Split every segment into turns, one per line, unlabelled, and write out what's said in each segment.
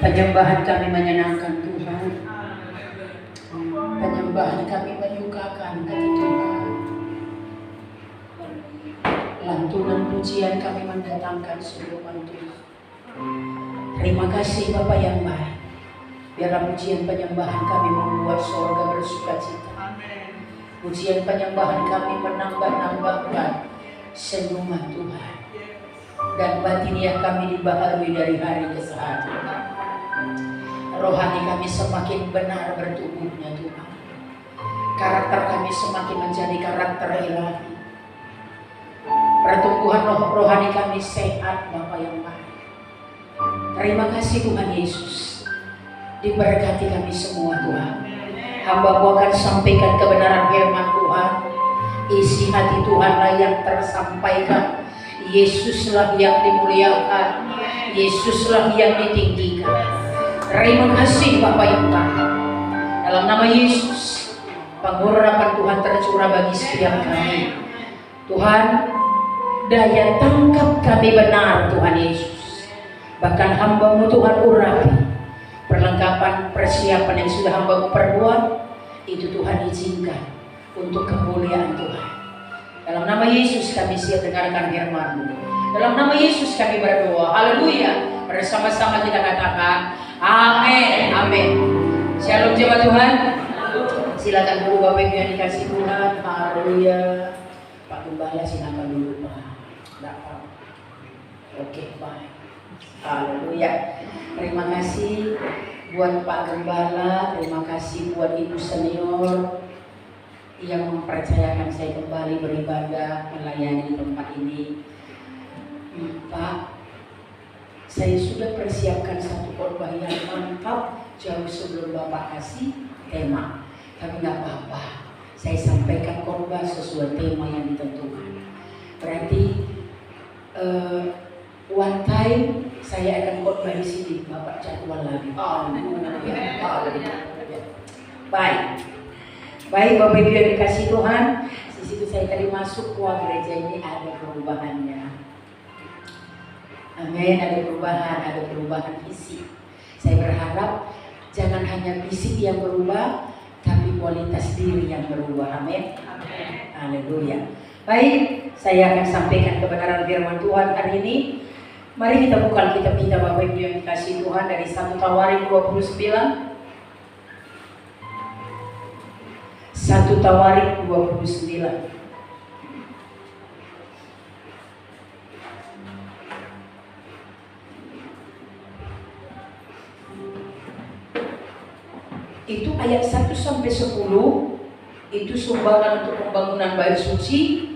Penyembahan kami menyenangkan Tuhan. Penyembahan kami menyukakan hati Tuhan. Lantunan pujian kami mendatangkan seruan Tuhan. Terima kasih Bapa yang baik. Biarlah pujian penyembahan kami membuat surga bersuka cita. Pujian penyembahan kami menambah-nambahkan senyuman Tuhan. Dan batiniah kami dibaharui dari hari ke hari. Rohani kami semakin benar bertumbuhnya Tuhan. Karakter kami semakin menjadi karakter ilahi. Pertumbuhan rohani kami sehat Bapa yang baik. Terima kasih Tuhan Yesus. Diberkati kami semua Tuhan. Hamba-Mu akan sampaikan kebenaran firman Tuhan. Isi hati Tuhanlah yang tersampaikan. Yesuslah yang dimuliakan. Yesuslah yang ditinggikan. Terima kasih Bapa yang baik. Dalam nama Yesus, pengurapan Tuhan tercurah bagi setiap kami. Tuhan, daya tangkap kami benar Tuhan Yesus. Bahkan hamba-Mu Tuhan urapi perlengkapan persiapan yang sudah hamba-Mu perbuat, itu Tuhan izinkan untuk kemuliaan Tuhan. Dalam nama Yesus kami siap dengarkan firman-Mu. Dalam nama Yesus kami berdoa. Haleluya. Bersama-sama kita katakan amin. Amin. Shalom jemaat Tuhan. Silakan dulu Bapak Ibu yang dikasih Tuhan. Haleluya. Pak Gembala silakan dulu Pak. Enggak apa. Oke, baik. Haleluya. Terima kasih buat Pak Gembala, terima kasih buat Ibu Senior yang mempercayakan saya kembali beribadah melayani di tempat ini. Pak, saya sudah persiapkan satu khotbah yang mantap jauh sebelum Bapak kasih tema. Tapi nggak apa-apa, saya sampaikan khotbah sesuai tema yang ditentukan. Berarti one time saya akan khotbah di sini, Bapak jadwal lagi. Baik, baik Bapak Ibu yang dikasih Tuhan. Di situ saya tadi masuk, wah gereja ini ada perubahannya. Amin, ada perubahan fisik. Saya berharap jangan hanya fisik yang berubah, tapi kualitas diri yang berubah. Amin. Haleluya. Baik, saya akan sampaikan kebenaran firman Tuhan hari ini. Mari kita buka Alkitab kita Bapak Ibu yang dikasih Tuhan dari 1 Tawarik 29. 1 Tawarik 29. Itu ayat 1 sampai 10 itu sumbangan untuk pembangunan bait suci.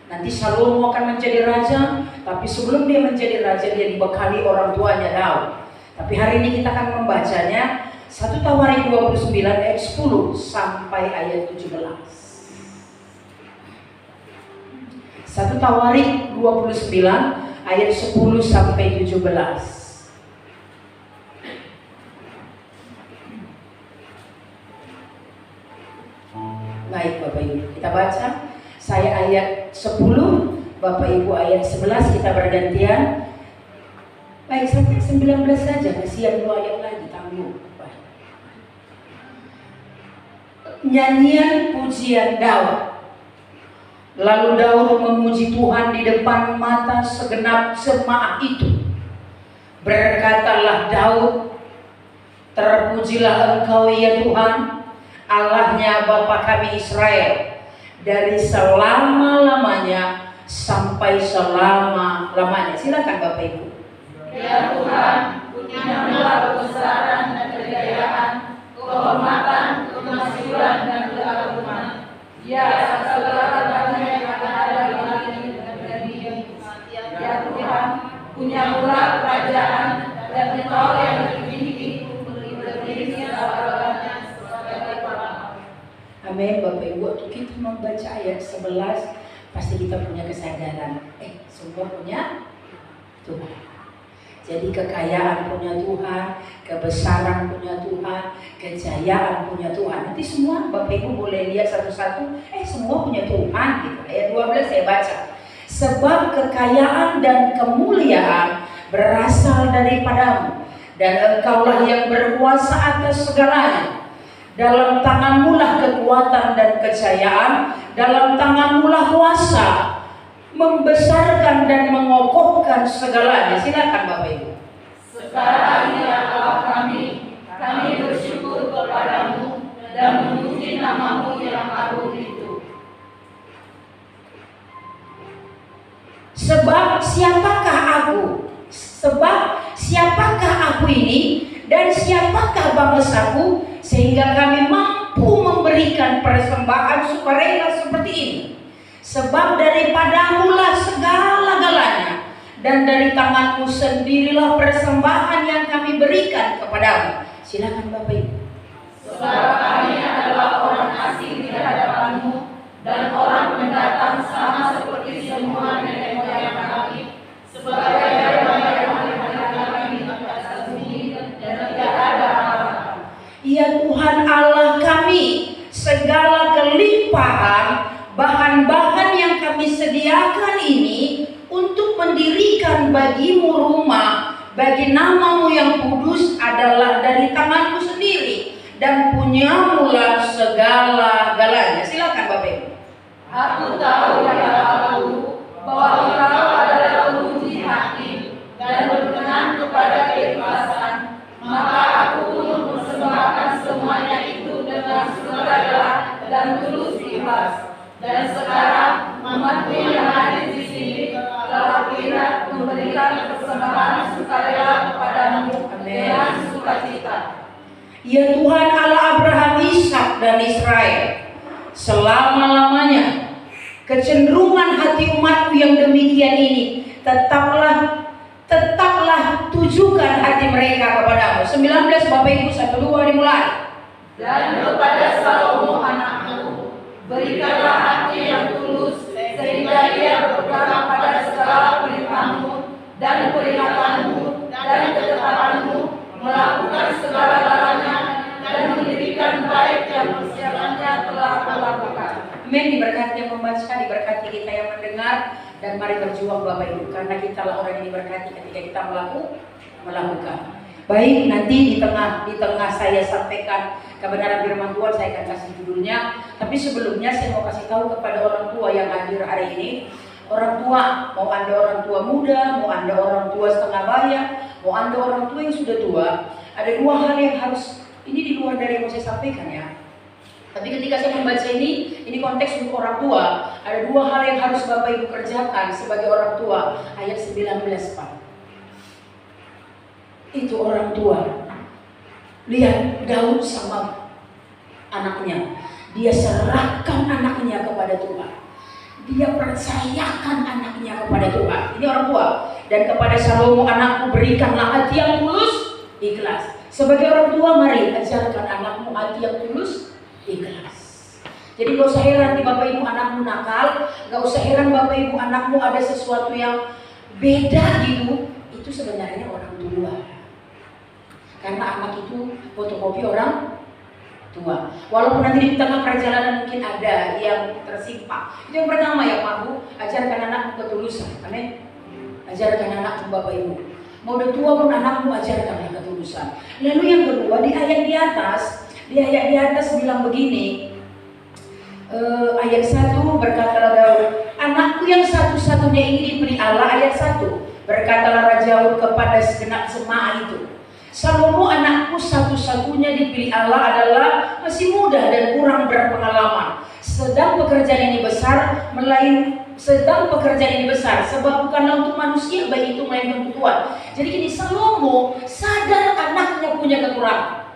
Nanti Salomo akan menjadi raja, tapi sebelum dia menjadi raja dia dibekali orang tuanya Daud. Tapi hari ini kita akan membacanya 1 Tawarik 29 ayat 10 sampai ayat 17. 1 Tawarik 29 ayat 10 sampai 17. Baik Bapak Ibu, kita baca. Saya ayat 10, Bapak Ibu ayat 11, kita bergantian. Baik, sampai 19 saja, kasihan 2 ayat lagi, tangguh. Nyanyian pujian Daud. Lalu Daud memuji Tuhan di depan mata segenap jemaat itu. Berkatalah Daud, terpujilah Engkau ya Tuhan, Allahnya Bapa kami Israel, dari selama-lamanya sampai selama-lamanya. Silakan Bapak Ibu.
Ya Tuhan, punya-Mu kebesaran dan kejayaan, kehormatan, kemasyhuran dan keagungan. Ya segala-galanya yang ada di langit dan di bumi. Ya Tuhan, punya-Mu kerajaan dan Engkau yang berdiri segala-galanya.
Amin. Bapak Ibu, waktu kita membaca ayat 11 pasti kita punya kesadaran semua punya Tuhan. Jadi kekayaan punya Tuhan, kebesaran punya Tuhan, kejayaan punya Tuhan. Nanti semua Bapak Ibu boleh lihat satu-satu, semua punya Tuhan gitu. Ayat 12 saya baca. Sebab kekayaan dan kemuliaan berasal daripadamu, dan Engkaulah yang berkuasa atas segalanya. Dalam tangan-Mu lah kekuatan dan kejayaan, dalam tangan-Mu lah kuasa membesarkan dan mengokohkan segalanya. Silakan Bapak Ibu.
Sekarang ya Allah kami bersyukur kepadamu dan memuji nama-Mu yang agung itu.
Sebab siapakah aku? Sebab siapakah aku ini dan siapakah bangsaku sehingga kami mampu memberikan persembahan sukarela seperti ini? Sebab daripadamu lah segala-galanya, dan dari tangan-Mu sendirilah persembahan yang kami berikan kepadamu. Silakan Bapak Ibu.
Sebab kami adalah orang asing di hadapan-Mu dan orang pendatang sama seperti semua nenek moyang kami, sebagai kami atas bumi dan tidak ada harapan.
Ya Tuhan Allah kami, segala kelimpahan bahan-bahan yang kami sediakan ini untuk mendirikan bagi-Mu rumah, bagi nama-Mu yang kudus adalah dari tangan-Mu sendiri, dan punya-Mu lah segala-galanya. Silakan Bapak Ibu.
Aku tahu ya Allah bahwa Engkau adalah penguji hati dan berkenan kepada keikhlasan, maka aku pun mempersembahkan semuanya itu dengan sukarela dan tulus ikhlas. Dan sekarang umat-Mu yang hadir di sini telah kira memberikan persembahan sukarela kepadamu dengan sukacita.
Ya Tuhan Allah Abraham, Ishak dan Israel, selama-lamanya kecenderungan hati umat-Mu yang demikian ini tetaplah tujukan hati mereka kepadamu. 19 Bapak Ibu 1-2 dimulai.
Dan kepada Salomo anakmu berikanlah hati yang tulus sehingga ia berpegang pada segala perintah-Mu dan peringatanmu dan ketetapan-Mu, melakukan segala-galanya dan mendirikan baik yang persiapannya telah kulakukan.
Amin. Diberkati yang membaca, diberkati kita yang mendengar, dan mari berjuang Bapak Ibu, karena kita lah orang yang diberkati ketika kita melakukan. Baik, nanti di tengah saya sampaikan kebenaran firman Tuhan, saya akan kasih judulnya. Tapi sebelumnya saya mau kasih tahu kepada orang tua yang hadir hari ini. Orang tua, mau Anda orang tua muda, mau Anda orang tua setengah baya, mau Anda orang tua yang sudah tua, ada dua hal yang harus, ini di luar dari yang mau saya sampaikan ya. Tapi ketika saya membaca ini konteks untuk orang tua, ada dua hal yang harus Bapak Ibu kerjakan sebagai orang tua. Ayat 19 Pak. Itu orang tua. Lihat Daud sama anaknya. Dia serahkan anaknya kepada Tuhan. Dia percayakan anaknya kepada Tuhan. Ini orang tua. Dan kepada Salomo, anakku, berikanlah hati yang tulus, ikhlas. Sebagai orang tua, mari ajarkan anakmu hati yang tulus, ikhlas. Jadi gak usah heran di Bapak Ibu anakmu nakal, gak usah heran Bapak Ibu anakmu ada sesuatu yang beda gitu. Itu sebenarnya orang tua. Karena anak itu fotokopi orang tua. Walaupun nanti di tengah perjalanan mungkin ada yang tersimpang. Itu yang pertama ya Pak Bu, ajarkan anakmu ketulusan. Amin. Ajarkan anakmu Bapak Ibu. Mau udah tua pun anakmu ajarkanlah ketulusan. Lalu yang kedua di ayat di atas bilang begini. Ayat 1 berkatalah Daud, anakku yang satu-satunya ini diberi Allah. Ayat 1 berkatalah Raja Daud kepada segenap jemaah itu, Salomo anakku satu-satunya dipilih Allah adalah masih muda dan kurang berpengalaman. Sedang pekerjaan ini besar, sebab bukanlah untuk manusia baik itu melainkan untuk Tuhan. Jadi gini, Salomo sadar anaknya punya kekurangan,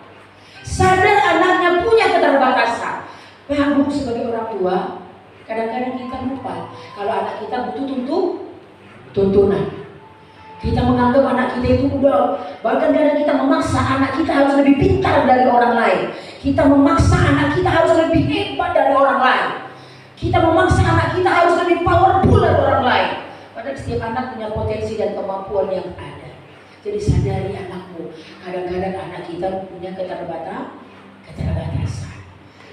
sadar anaknya punya keterbatasan. Pak Bu, sebagai orang tua, kadang-kadang kita lupa kalau anak kita butuh tuntunan. Kita menganggap anak kita itu udah, bahkan kadang kita memaksa anak kita harus lebih pintar dari orang lain. Kita memaksa anak kita harus lebih hebat dari orang lain. Kita memaksa anak kita harus lebih powerful dari orang lain. Padahal setiap anak punya potensi dan kemampuan yang ada. Jadi sadari anakmu, kadang-kadang anak kita punya keterbatasan.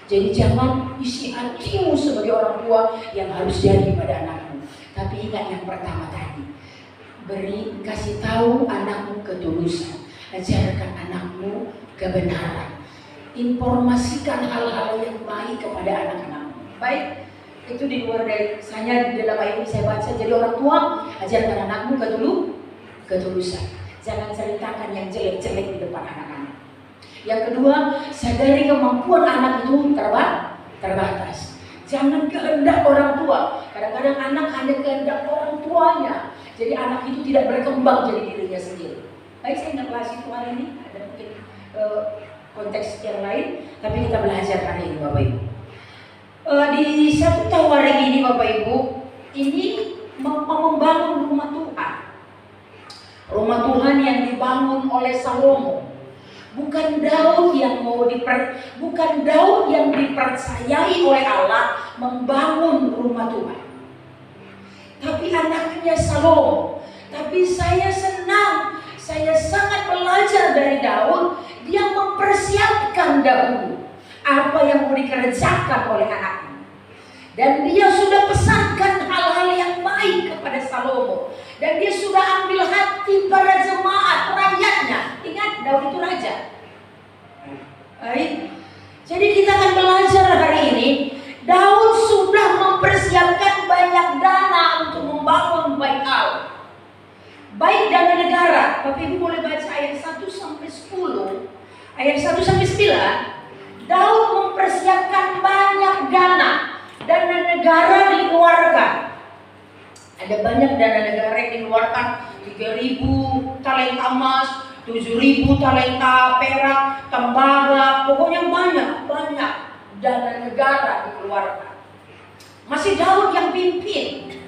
Jadi jangan isi hatimu sebagai orang tua yang harus jadi pada anakmu. Tapi ingat yang pertama tadi, kasih tahu anakmu ketulusan. Ajarkan anakmu kebenaran. Informasikan hal-hal yang baik kepada anak-anakmu. Baik, itu di luar dari saya, di dalam ayat ini saya baca. Jadi orang tua, ajarkan anakmu ketulusan. Jangan ceritakan yang jelek-jelek di depan anak-anak. Yang kedua, sadari kemampuan anak itu terbatas. Jangan kehendak orang tua. Kadang-kadang anak hanya kehendak orang tuanya. Jadi anak itu tidak berkembang jadi dirinya sendiri. Baik, saya nggak bahas itu hari ini. Ada mungkin konteks yang lain, tapi kita belajar hari ini, Bapak Ibu. Di satu tawarik ini, Bapak Ibu, ini membangun rumah Tuhan. Rumah Tuhan yang dibangun oleh Salomo. Bukan Daud yang dipercayai oleh Allah membangun rumah Tuhan, tapi anaknya Salomo. Tapi saya senang, saya sangat belajar dari Daud. Dia mempersiapkan dahulu apa yang mau dikerjakan oleh anaknya, dan dia sudah pesankan hal-hal yang baik kepada Salomo. Dan dia sudah ambil hati para jemaat rakyatnya. Ingat, Daud itu raja. Baik. Jadi kita akan belajar hari ini. Daud sudah mempersiapkan banyak dana untuk membangun bait Allah. Baik dana negara. Bapak Ibu boleh baca ayat 1 sampai 10. Ayat 1 sampai 9. Daud mempersiapkan banyak dana. Dana negara dikeluarkan. Ada banyak dana negara yang dikeluarkan, 3.000 talenta emas, 7.000 talenta perak, tembaga, pokoknya banyak dana negara dikeluarkan. Masih Daud yang pimpin,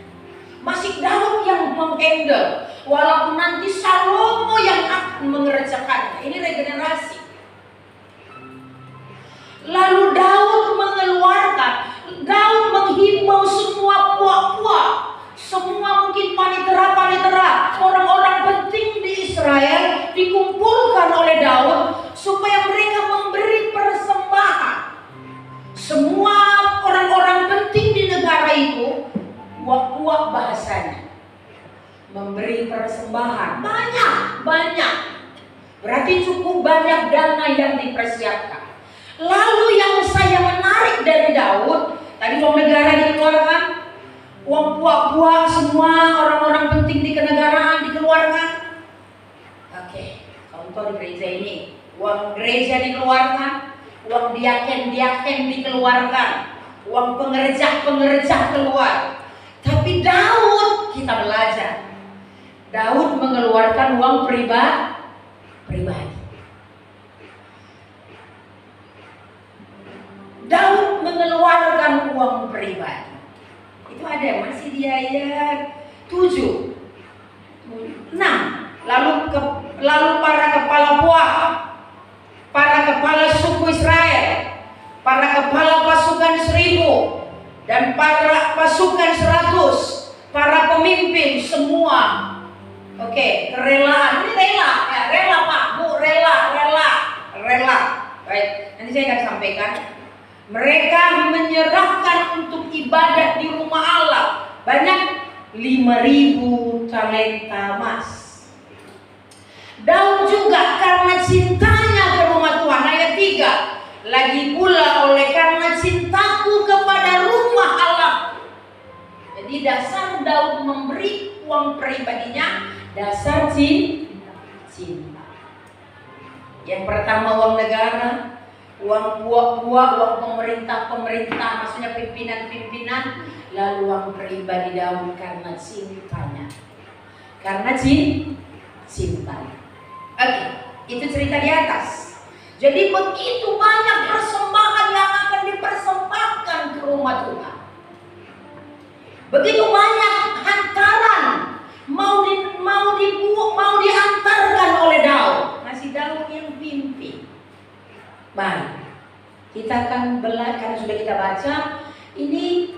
masih Daud yang menghandle, walaupun nanti Salomo yang akan mengerjakannya. Ini regenerasi. Lalu Daud menghimbau semua puak-puak, semua mungkin panitera, orang-orang penting di Israel dikumpulkan oleh Daud supaya mereka memberi persembahan. Semua orang-orang penting di negara itu, puak-puak bahasanya, memberi persembahan banyak. Berarti cukup banyak dana yang dipersiapkan. Lalu yang saya menarik dari Daud, tadi uang negara dikeluarkan, uang puak-puak, semua orang-orang penting di kenegaraan dikeluarkan. Oke, contoh di gereja ini, uang gereja dikeluarkan, uang diaken dikeluarkan, uang pengerja keluar. Tapi Daud, kita belajar, Daud mengeluarkan uang pribadi. Daud mengeluarkan uang pribadi. Itu ada masih di ayat 7, 6. Lalu para kepala puak, para kepala suku Israel, para kepala pasukan 1.000 dan para pasukan 100, para pemimpin semua. Oke, kerelaan. Ini rela Pak, Bu, rela. Baik, nanti saya akan sampaikan. Mereka menyerahkan untuk ibadat di rumah Allah banyak 5.000 talenta emas. Daud juga karena cintanya ke rumah Tuhan, ayat 3. Lagi pula oleh karena cintaku kepada rumah Allah. Jadi dasar Daud memberi uang pribadinya dasar cinta. Yang pertama uang negara, uang puak-puak, uang pemerintah, maksudnya pimpinan, lalu uang pribadi Daud karena cintanya. Karena cintanya. Oke, itu cerita di atas. Jadi begitu banyak persembahan yang akan dipersembahkan ke rumah Tuhan. Begitu banyak hantaran mau diantarkan oleh Daud. Masih Daud yang pimpin. Baik, kita akan belajar, karena sudah kita baca. Ini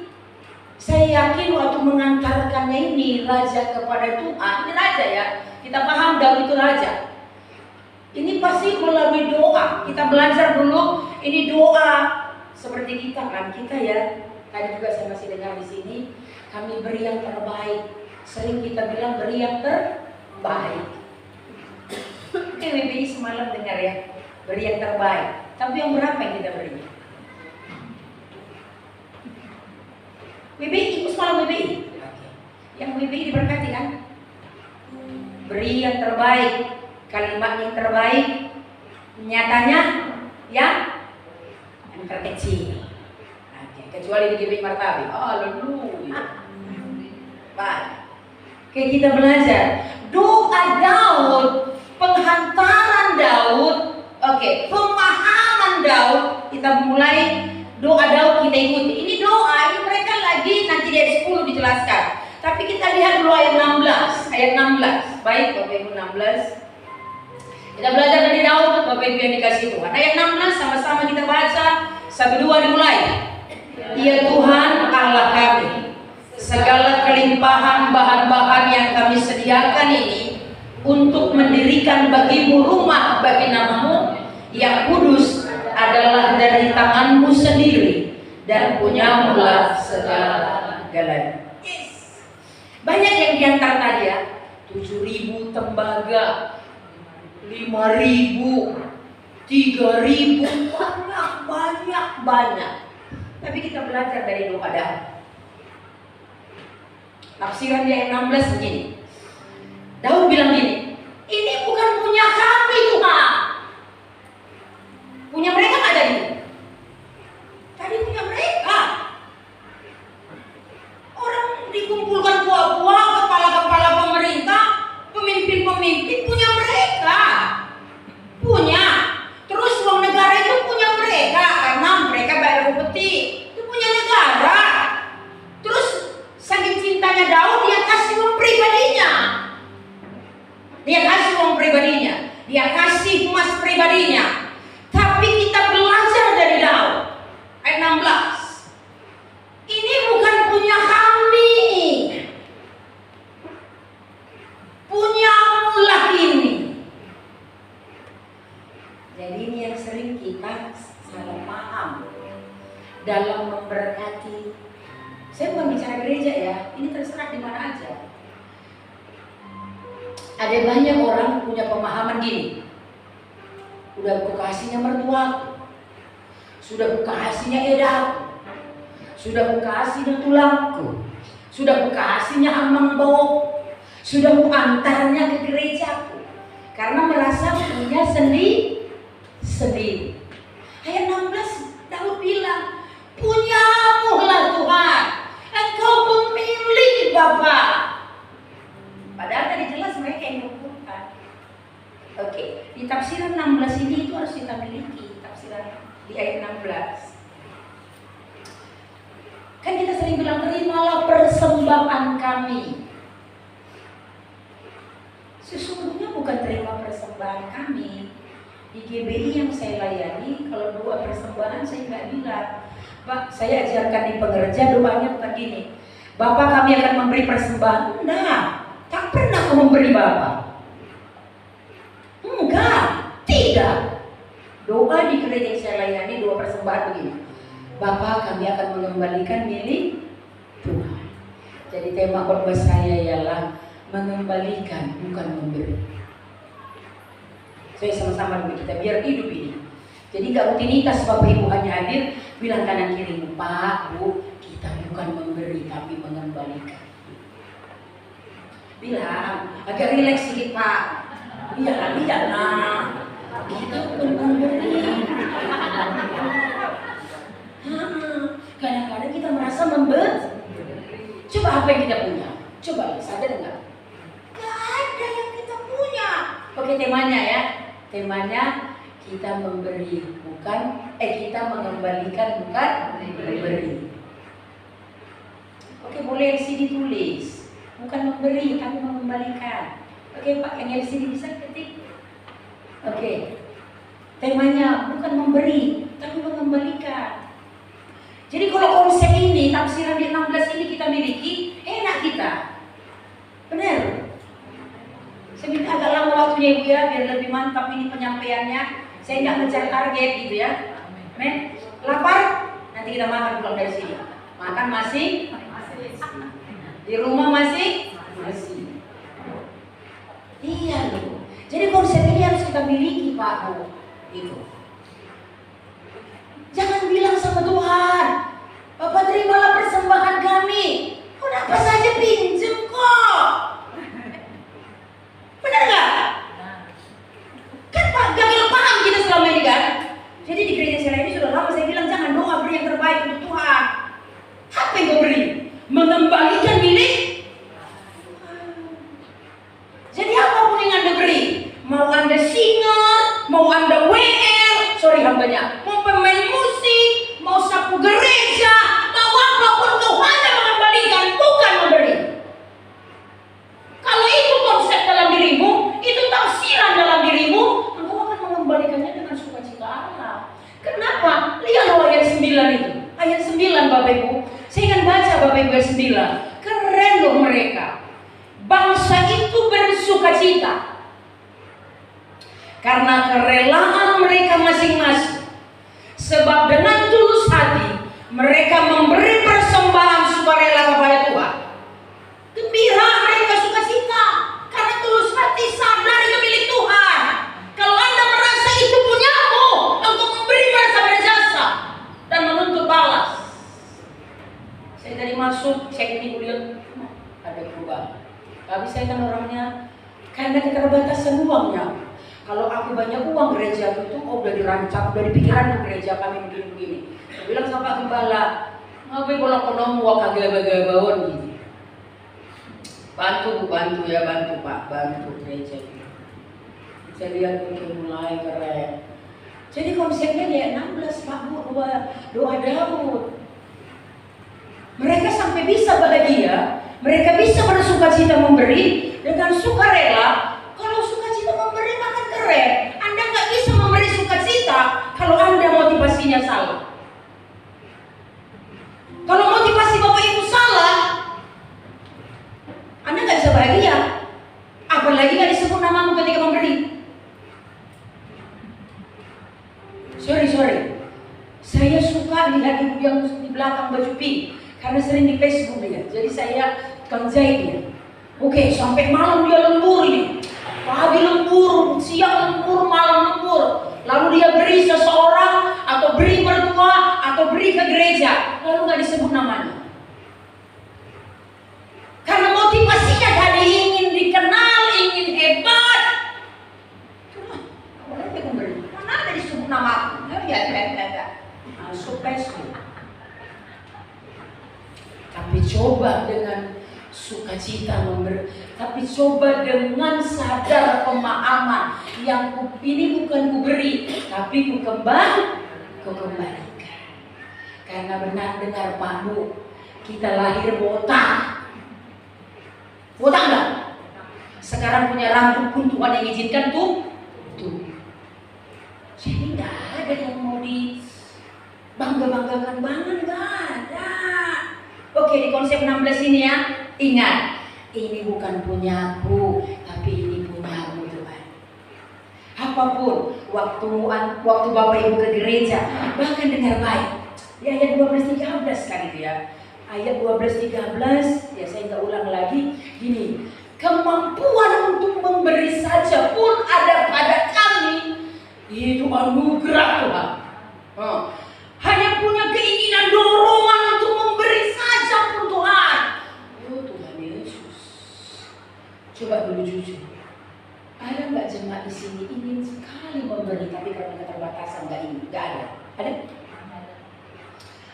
saya yakin waktu mengantarkannya ini raja kepada Tuhan, ini raja ya. Kita paham Daud itu raja. Ini pasti melalui doa. Kita belajar dulu. Ini doa seperti kita kan, kita ya. Tadi juga saya masih dengar di sini. Kami beri yang terbaik. Sering kita bilang beri yang terbaik. WBI semalam dengar ya, beri yang terbaik. Tapi yang berapa yang kita beri? WBI, ikut semalam WBI. Yang WBI diberkati kan? Beri yang terbaik, kalimat yang terbaik, nyatanya yang terkecil. Oke, kecuali di GBI Martabi. Haleluya. Baik. Oke, kita belajar doa Daud, penghantaran Daud, pemahaman Daud. Kita mulai doa Daud, kita ikuti. Ini doa, ini mereka lagi nanti di ayat 10 dijelaskan. Tapi kita lihat dulu ayat 16. Ayat 16. Baik, Bapak Ibu 16. Kita belajar dari Daud, Bapak Ibu yang dikasih Tuhan. Ayat 16 sama-sama kita baca. 1, 2 dimulai. Ya Tuhan Allah kami, segala kelimpahan bahan-bahan yang kami sediakan ini untuk mendirikan bagimu rumah bagi namamu yang kudus adalah dari tanganmu sendiri dan punyamulah segala-galanya. Banyak yang diantar tadi ya, 7.000 tembaga, 5.000, 3.000, banyak. Tapi kita belajar dari doa Daud. Tafsiran di ayat 16 begini. Daud bilang gini, ini bukan punya kami Tuhan. Punya mereka nggak ada ini. Tadi punya mereka. Orang dikumpulkan buah-buah, kepala-kepala pemerintah, pemimpin-pemimpin punya mereka. Punya. Terus uang negara itu punya mereka karena mereka bayar upeti. Itu punya negara. Terus saking cintanya Daud, dia kasih uang pribadinya. Dia kasih uang pribadinya. Dia kasih emas pribadinya. Tapi kita belajar dari Daud. Ayat 16. Ini bukan punya kami. Punyamulah ini. Jadi ini yang sering kita salah paham dalam memberkati. Saya bukan bicara gereja ya, ini terserah di mana aja. Ada banyak orang punya pemahaman gini. Udah buka kasihnya mertuaku, sudah buka kasihnya edaku, sudah buka kasihnya tulangku, sudah buka kasihnya amang bau, sudah buka antarnya ke gerejaku, karena merasa punya sendiri. Ayat 16 Daud bilang, punyamulah Tuhan, engkau pemilik Bapa. Padahal tadi jelas mereka yang mengumpulkan. Oke, di tafsiran 16 ini itu harus kita miliki. Tafsiran di ayat 16. Kan kita sering bilang, terimalah persembahan kami. Sesungguhnya bukan terima persembahan kami. Di GBI yang saya layani, kalau doa persembahan saya nggak bilang, Pak, saya ajarkan di pengerja doanya bukan gini, Bapak kami akan memberi persembahan. Enggak, tak pernah aku memberi Bapak. Enggak, tidak. Doa di gereja yang saya layani, doa persembahan begini, Bapak kami akan mengembalikan milik Tuhan. Jadi tema khotbah saya ialah mengembalikan, bukan memberi. Saya sama-sama dengan kita biar hidup ini. Jadi gak rutinitas Bapak Ibu hanya hadir bilang kanan kiri, Pak, Bu, kita bukan memberi tapi mengembalikan. Bilang agak rileks sedikit Pak. Iya, kita bukan memberi. Kadang-kadang kita merasa memberi. Coba apa yang kita punya? Coba sadar enggak? Gak ada yang kita punya. Oke, temanya ya. Temanya kita memberi kita mengembalikan bukan memberi. Oke, boleh LCD tulis. Bukan memberi tapi mengembalikan. Oke Pak, yang LCD bisa ketik. Oke. Temanya bukan memberi tapi mengembalikan. Jadi kalau konsep ini, tafsiran di 16 ini kita miliki, enak kita. Benar? Saya minta agak lama waktunya Ibu ya, biar lebih mantap ini penyampaiannya. Saya tidak mencari target gitu ya. Amin. Lapar? Nanti kita makan pulang dari sini. Makan masih? Di rumah masih? Iya loh. Jadi konsep ini harus kita miliki, Pak Bu. Itu. Jangan bilang sama Tuhan, Bapak terimalah persembahan kami. Kenapa saja pinjem kok? Benar nggak? Kan Pak, gagal paham kita selama ini kan? Jadi di gereja saya ini sudah lama saya bilang jangan doa beri yang terbaik untuk Tuhan. Apa yang kau beri? Mengembalikan milik. Jadi apapun yang Anda beri, mau Anda singer, mau Anda WL, hambanya, mau pemain musik, mau sapu gereja, mau apapun kau hanya mengembalikan, bukan memberi. Kalau itu konsep dalam dirimu, itu tafsiran dalam dirimu, engkau akan mengembalikannya dengan sukacita Allah. Kenapa? Lihat ayat 9 itu. Ayat 9 Bapak Ibu. Saya akan baca Bapak Ibu ayat 9. Keren loh mereka. Bangsa itu bersukacita karena kerelaan mereka masing-masing. Sebab dengan tulus hati mereka memberi persembahan sukarela kepada Tuhan. Gembira mereka sukacita karena tulus hati sadar itu milik Tuhan. Kalau Anda merasa itu punyamu, engkau memberi merasa berjasa dan menuntut balas. Saya tadi masuk, cek ini kuliah, ada perubahan. Tapi saya kan orangnya karena keterbatasan uangnya. Kalau aku banyak uang, gereja itu udah dirancang, udah dipikiran ke gereja kami begini-begini. Saya bilang sama Pak Gembala, ngapain bolak konom wak agak-agak gitu. Bantu ya, bantu Pak, bantu gereja gitu. Saya lihat mungkin mulai keren. Jadi konsepnya dia 16 Pak Bu, doa Daud. Mereka sampai bisa bahagia, mereka bisa bersukacita memberi dengan sukarela. Kalau sukacita memberi makan keren. Anda nggak bisa memberi sukacita kalau Anda motivasinya salah. Kalau motivasi Bapak Ibu salah, Anda nggak bisa bahagia. Apalagi nggak disebut namamu ketika memberi. Sorry. Saya suka lihat ibu yang di belakang baju pink karena sering di Facebook dia. Jadi saya kerjain dia. Oke, sampai malam dia lembur nih. Pagi lembur, siang lembur, malam lembur. Lalu dia beri seseorang atau beri mertua atau beri ke gereja, lalu nggak disebut namanya. Karena motivasinya tadi ingin dikenal, ingin hebat. Boleh dia memberi. Mana ada disebut nama? Ya. Masuk Facebook. Tapi coba dengan sukacita memberi, tapi coba dengan sadar pemahaman yang ini bukan kuberi, tapi kukembalikan. Karena benar dengar Pak Bu, kita lahir botak enggak? Sekarang punya rambut pun Tuhan yang izinkan tuh. Jadi nggak ada yang mau dibangga-banggakan banget, nggak ada. Oke, di konsep 16 ini ya, ingat, ini bukan punyaku, tapi ini punyamu Tuhan. Apapun, waktu Bapak Ibu ke gereja, bahkan dengar baik. Di ayat 12-13 kali itu ya. Ayat 12-13, ya saya nggak ulang lagi. Gini, kemampuan untuk memberi saja pun ada pada kami. Itu anugerah Tuhan. Hanya punya keinginan dorongan untuk memberi saja pun Tuhan. Oh Tuhan Yesus. Coba dulu jujur. Ada nggak jemaat di sini ingin sekali memberi tapi karena keterbatasan nggak ingin? Nggak ada. Ada?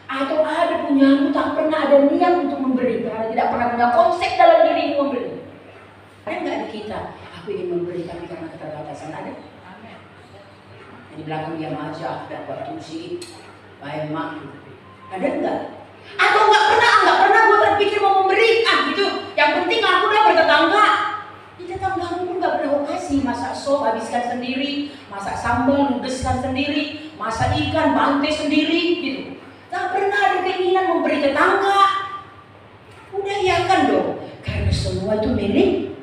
Atau ada punyamu tak pernah ada niat untuk memberi karena tidak pernah punya konsep dalam dirimu memberi? Ada nggak di kita? Aku ingin memberi tapi karena keterbatasan ada? Di belakang diam aja, dapat tusi, baik mak. Ada enggak? Atau enggak pernah gue terpikir mau memberi, gitu. Yang penting aku udah bertetangga. Di tetanggamu pun enggak pernah kasih, masak sop habiskan sendiri, masak sambal ludeskan sendiri, masak ikan bantai sendiri, gitu. Enggak pernah ada keinginan memberi tetangga. Udah ya kan dong, karena semua itu milik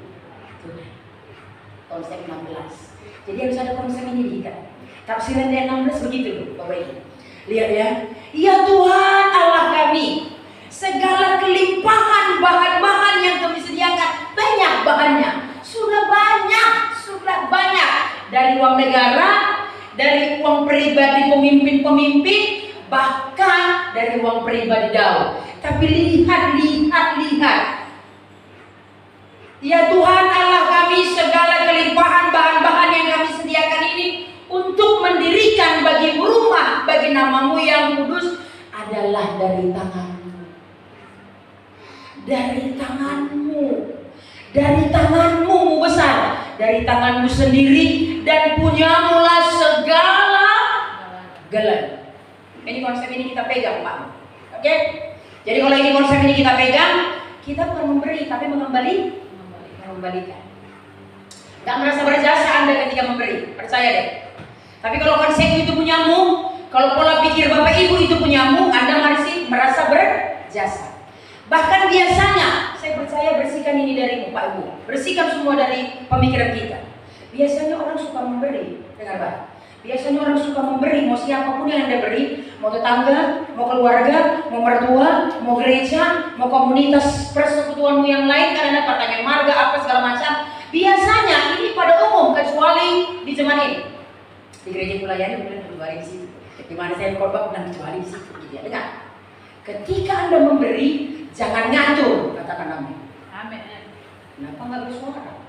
Tuhan. Konsep 16. Jadi harus ada konsep ini kita. Tafsiran ayat 16 begitu Bapak Ibu. Lihat ya. Ya Tuhan Allah kami, segala kelimpahan bahan-bahan yang kami sediakan, banyak bahannya. Sudah banyak banyak. Dari uang negara, dari uang pribadi pemimpin-pemimpin, bahkan dari uang pribadi Daud. Tapi lihat. Ya Tuhan Allah kami, segala kelimpahan bahan-bahan yang kami sediakan ini untuk mendirikan bagi rumah, bagi namamu yang kudus adalah dari tanganmu. Dari tanganmu. Dari tanganmu besar. Dari tanganmu sendiri dan punyamulah segala gelar. Ini konsep ini kita pegang Pak. Oke? Jadi kalau ini konsep ini kita pegang, kita bukan memberi tapi mengembalikan. Gak merasa berjasa Anda ketika memberi, percaya deh. Tapi kalau konsep itu punyamu, kalau pola pikir Bapak Ibu itu punyamu, Anda masih merasa berjasa. Bahkan biasanya, saya percaya bersihkan ini dari Bapak Ibu, bersihkan semua dari pemikiran kita. Biasanya orang suka memberi, dengar Pak. Biasanya orang suka memberi, mau siapapun yang Anda beri, mau tetangga, mau keluarga, mau mertua, mau gereja, mau komunitas persekutuanmu yang lain, karena ada pertanyaan marga, apa segala macam. Biasanya ini pada umum, kecuali di zaman ini. Di gereja Pulayani kemudian dijuali di situ. Di mana saya khotbah pernah dijuali di situ, gitu ya. Dengar. Ketika Anda memberi, jangan ngatur, katakan amin. Amin. Kenapa nggak bersuara?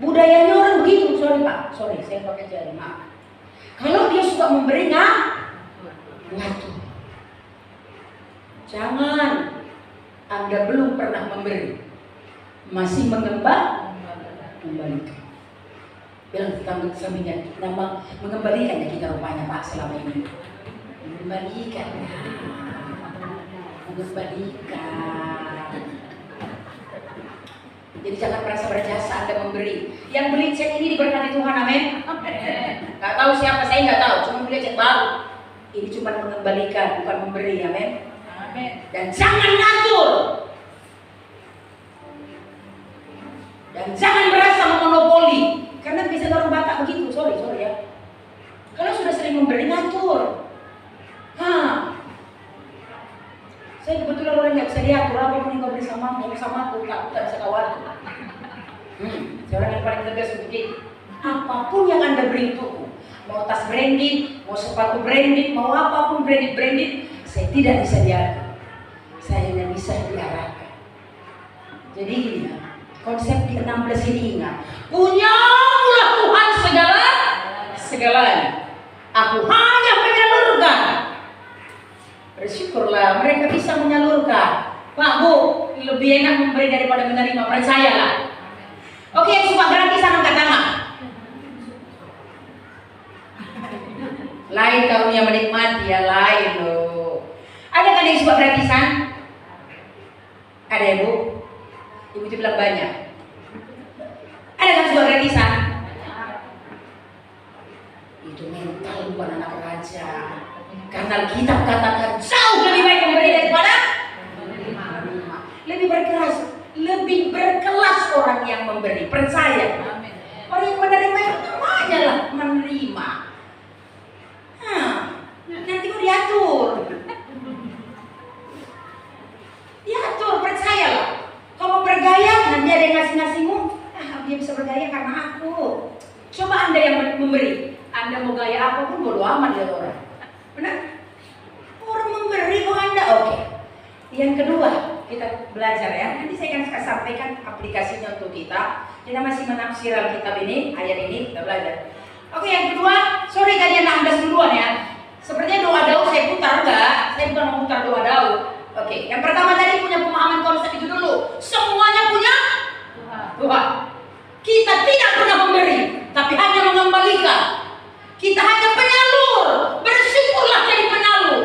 Budayanya orang begitu, sorry Pak, saya pakai jari, maaf. Kalau dia suka memberi ngatur. Jangan. Anda belum pernah memberi, masih mengembalikan. Bilang tetangga sampingnya, nama mengembalikan ya kita rupanya Pak selama ini. Mengembalikan. Jadi jangan merasa berjasa Anda memberi. Yang beli cek ini diberkati Tuhan, amin. Gak tahu siapa, saya nggak tahu, cuma beli cek baru. Ini cuma mengembalikan, bukan memberi, amin. Dan jangan ngatur. Dan jangan merasa memonopoli. Karena biasanya orang Batak begitu, sorry ya. Kalau sudah sering memberi, ngatur. Saya kebetulan orang nggak bisa diatur, apapun yang kau beri sama aku, tak bisa kawal. Saya orang yang paling tegas begitu. Apapun yang Anda beri untukku, mau tas branded, mau sepatu branded, mau apapun branded, saya tidak bisa diatur. Saya hanya bisa diarahkan. Jadi gini ya, konsep di 16 ini ingat, punyamulah Tuhan segalanya. Aku hanya menyalurkan. Bersyukurlah mereka bisa menyalurkan. Pak Bu, lebih enak memberi daripada menerima, percayalah. Oke, yang suka gratisan angkat tangan. Lain karunia menikmati ya, lain loh. Ada kan yang suka gratisan? Ada ya Bu? Ibu itu bilang banyak. Ada kan suka gratisan? Itu mental bukan anak raja. Karena Alkitab katakan jauh lebih baik memberi daripada menerima. Lebih berkelas orang yang memberi. Percaya. Orang yang menerima itu namanya lah menerima. Nanti mau diatur. Diatur, percayalah. Kalau bergaya, nanti ada yang ngasih-ngasihmu. Dia bisa bergaya karena aku. Coba Anda yang memberi. Anda mau gaya apapun bodo amat ya orang. Benar? Orang memberi kok Anda, oke. Yang kedua, kita belajar ya. Nanti saya akan sampaikan aplikasinya untuk kita. Kita masih menafsir Alkitab ini, ayat ini, kita belajar. Oke, yang kedua, sorry tadi yang 16 duluan ya. Sepertinya doa Daud saya putar enggak? Saya bukan mau putar doa Daud. Oke, yang pertama tadi punya pemahaman konsep itu dulu. Semuanya punya Tuhan. Kita tidak pernah memberi, tapi hanya mengembalikan. Kita hanya penyalur. Bersyukurlah jadi penyalur.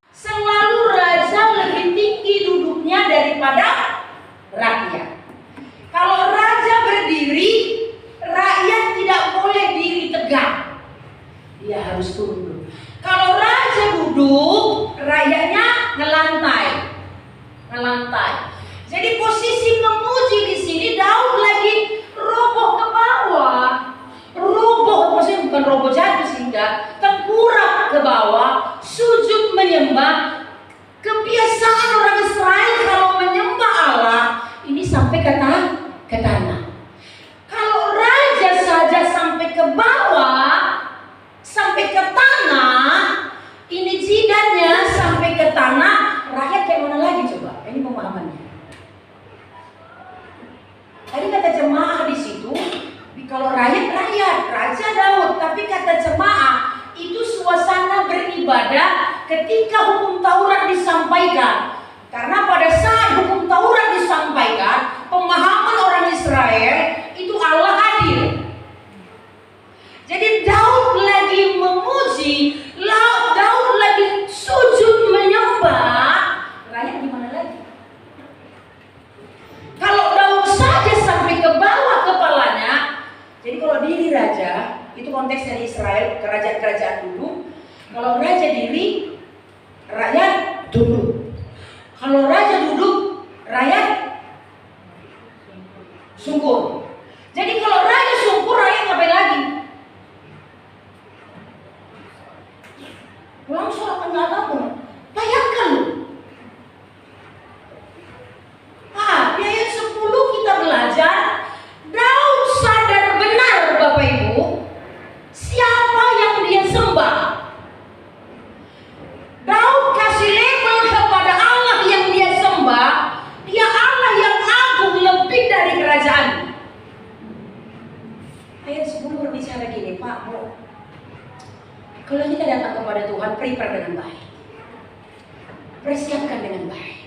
Selalu raja lebih tinggi duduknya daripada rakyat. Kalau raja berdiri, rakyat tidak boleh diri tegak. Dia harus tunduk. Kalau raja duduk, rakyatnya ngelantai. Jadi posisi memuji di sini Daud lagi roboh ke bawah. Maksudnya bukan roboh jatuh sehingga tengkurap ke bawah, sujud menyembah. Kebiasaan orang Israel kalau menyembah Allah ini sampai ke tanah. Kalau rakyat, Raja Daud. Tapi kata jemaah, itu suasana beribadah ketika hukum Taurat disampaikan. Karena pada saat hukum Taurat disampaikan, pemahaman orang Israel itu Allah hadir. Jadi Daud lagi memuji, Daud lagi sujud menyembah, rakyat gimana lagi? Kalau Daud saja sampai ke bawah kepalanya, jadi kalau diri raja, itu konteksnya di Israel, kerajaan-kerajaan dulu. Kalau raja diri, rakyat duduk. Kalau raja duduk, rakyat sungkur. Jadi kalau raja sungkur, rakyat ngapain lagi? Pulang sholat enggak bangun. Bayangkan lu. Di ayat 10 kita belajar, Daud sadar benar Bapak Ibu, siapa yang dia sembah. Daud kasih label kepada Allah yang dia sembah, dia Allah yang agung lebih dari kerajaan. Ayat 10 berbicara gini, Pak, Bu, kalau kita datang kepada Tuhan, prepare dengan baik, persiapkan dengan baik.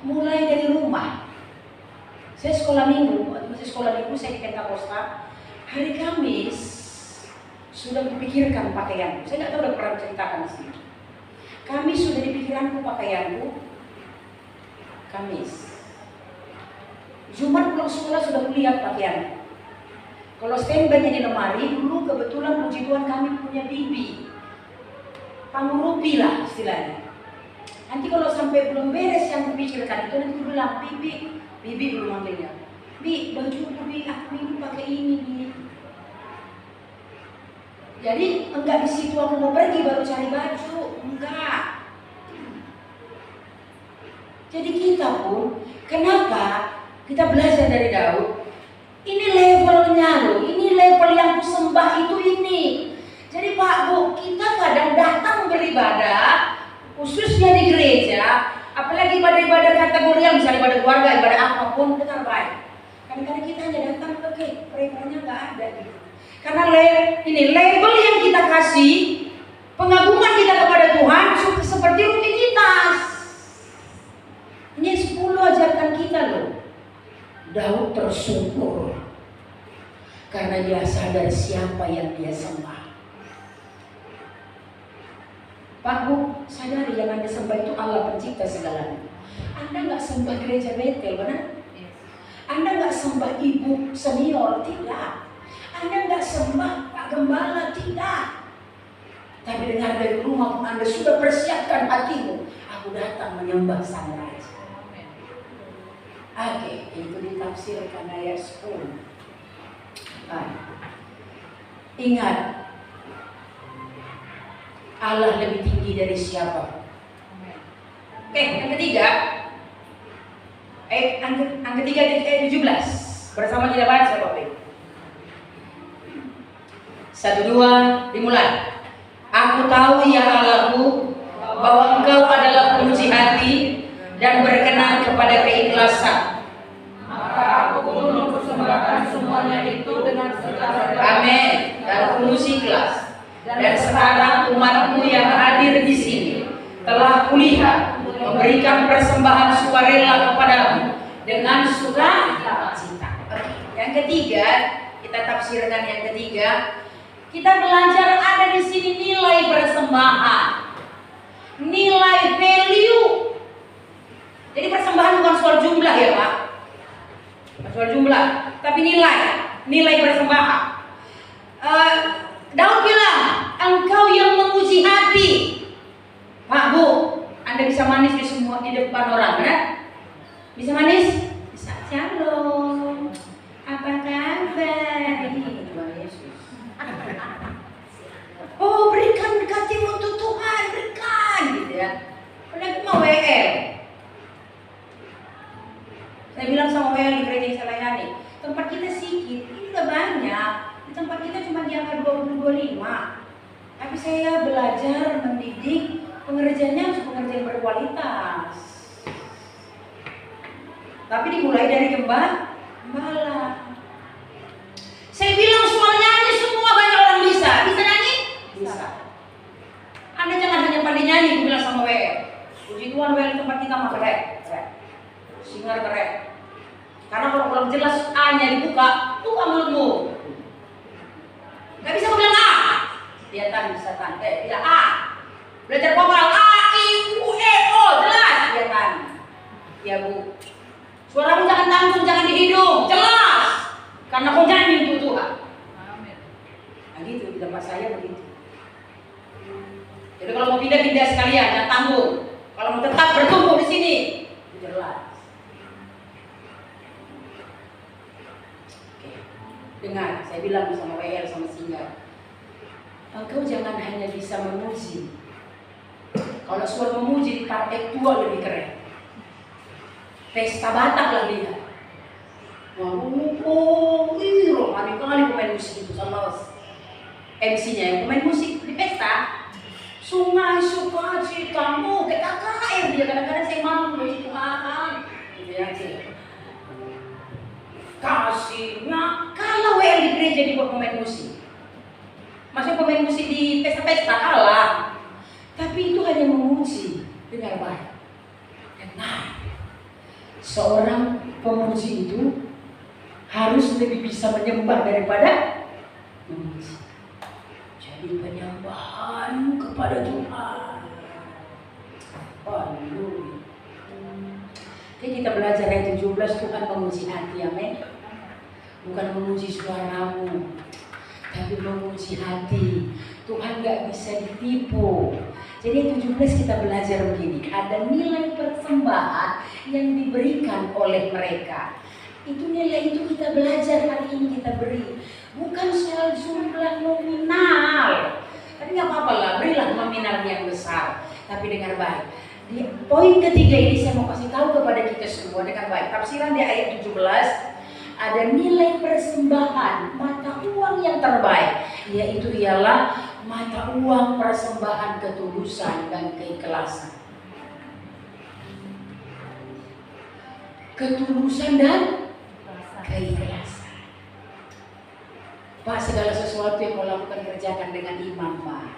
Mulai dari rumah. Saya sekolah minggu, masih sekolah minggu, saya di Pentakosta. Hari Kamis sudah dipikirkan pakaianku. Saya nggak tahu udah pernah ceritakan di sini. Kamis sudah dipikirkanku pakaianku. Kamis. Jumat pulang sekolah sudah kulihat pakaian. Kalau standby di lemari, dulu kebetulan puji Tuhan kami punya bibi. Pangurupi lah istilahnya. Nanti kalau sampai belum beres yang kupikirkan itu, nanti bilang, bibi belum manggilnya. Bi, baju bibi aku minggu pakai ini, Bi. Jadi enggak di situ aku mau pergi baru cari baju, enggak. Jadi kita pun, kenapa kita belajar dari Daud? Ini levelnya loh, ini level yang kusembah itu ini. Jadi Pak Bu, kita kadang datang beribadah, khususnya di gereja, apalagi ibadah-ibadah kategorial, misalnya ibadah keluarga, ibadah apapun, dengar baik. Kadang-kadang kita hanya datang, oke, preparenya nggak ada gitu. Karena ini label yang kita kasih, pengagungan kita kepada Tuhan seperti rutinitas. Ini 10 ajarkan kita loh. Daud tersungkur karena dia sadar siapa yang dia sembah. Pak Bu, sadari yang Anda sembah itu Allah pencipta segalanya. Anda nggak sembah gereja Betel, benar? Anda nggak sembah ibu senior, tidak. Anda nggak sembah Pak Gembala, tidak. Tapi dengar dari rumah pun Anda sudah persiapkan hatimu. Aku datang menyembah Sang Raja. Oke, itu ditafsirkan ayat 10. Ingat, Allah lebih tinggi dari siapa. Oke, yang ketiga, yang ketiga ayat 17. Bersama kita baca Bapak Ibu. 1, 2, dimulai. Aku tahu ya Allahku bahwa Engkau adalah pemuji hati dan berkenan kepada keikhlasan.
Maka aku pun mempersembahkan semuanya itu dengan segala
Amin. Dan tulus ikhlas. Dan sekarang umatmu yang hadir di sini telah kulihat memberikan persembahan sukarela kepadamu dengan sukacita. Yang ketiga, kita tafsirkan yang ketiga. Kita belajar ada di sini nilai persembahan, nilai value. Jadi persembahan bukan soal jumlah ya Pak, bukan soal jumlah, tapi nilai persembahan. Daud bilang, engkau yang memuji hati. Pak Bu, Anda bisa manis di depan orang, benar? Bisa manis? Bisa. Shalom. Apa kabar? Ini Tuhan Yesus. Oh, berikan hatimu untuk Tuhan, berikan, gitu ya. Padahal mau WL. Saya bilang sama WL di gereja yang saya layani, tempat kita sedikit, ini udah banyak. Di tempat kita cuma di angka 20-25. Tapi saya belajar mendidik pengerjanya harus pengerjaan berkualitas. Tapi dimulai dari gembala. Saya bilang soal nyanyi semua banyak orang bisa. Bisa nyanyi? Bisa. Anda jangan hanya pandai nyanyi, gue bilang sama WL. Puji Tuhan WL tempat kita mah keren. Singer keren. Karena kalau belum jelas A-nya dibuka, buka mulutmu. Gak bisa gue bilang A. Kelihatan bisa kan? Tidak A. Belajar vokal A, I, U, E, O. Jelas kelihatan. Ya Bu. Suaramu jangan tanggung, jangan di hidung. Jelas. Karena kau nyanyi untuk Tuhan.
Amin.
Nah gitu, di tempat saya begitu. Jadi kalau mau pindah-pindah sekalian, jangan tanggung. Kalau mau tetap bertumbuh di sini, jelas. Oke. Dengar, saya bilang sama WL sama Singa, engkau jangan hanya bisa memuji. Kalau suara memuji di partai tua lebih keren. Pesta Batak lah lihat. Ini rohani kali pemain musik itu sama MC-nya yang pemain musik di pesta. Sungai Sukacitamu kayak KKR dia kadang-kadang saya malu loh Tuhan. Gitu ya sih. Kasihnya kalau WL di gereja dibuat pemain musik. Masuk pemain musik di pesta-pesta kalah. Tapi itu hanya memuji dengan baik. Dengar. Seorang pemuji itu harus lebih bisa menyembah daripada memuji. Jadi penyembahan kepada Tuhan. Haleluya. Jadi kita belajar ayat 17, Tuhan memuji hati, amin. Bukan memuji suaramu, tapi memuji hati. Tuhan gak bisa ditipu. Jadi 17 kita belajar begini, ada nilai persembahan yang diberikan oleh mereka. Itu nilai itu kita belajar hari ini kita beri. Bukan soal jumlah nominal. Tapi nggak apa-apa lah, berilah nominal yang besar. Tapi dengar baik. Di poin ketiga ini saya mau kasih tahu kepada kita semua dengan baik. Tafsiran di ayat 17 ada nilai persembahan mata uang yang terbaik, yaitu ialah mata uang persembahan ketulusan dan keikhlasan. Ketulusan dan keikhlasan. Pak, segala sesuatu yang kau lakukan kerjakan dengan iman, Pak.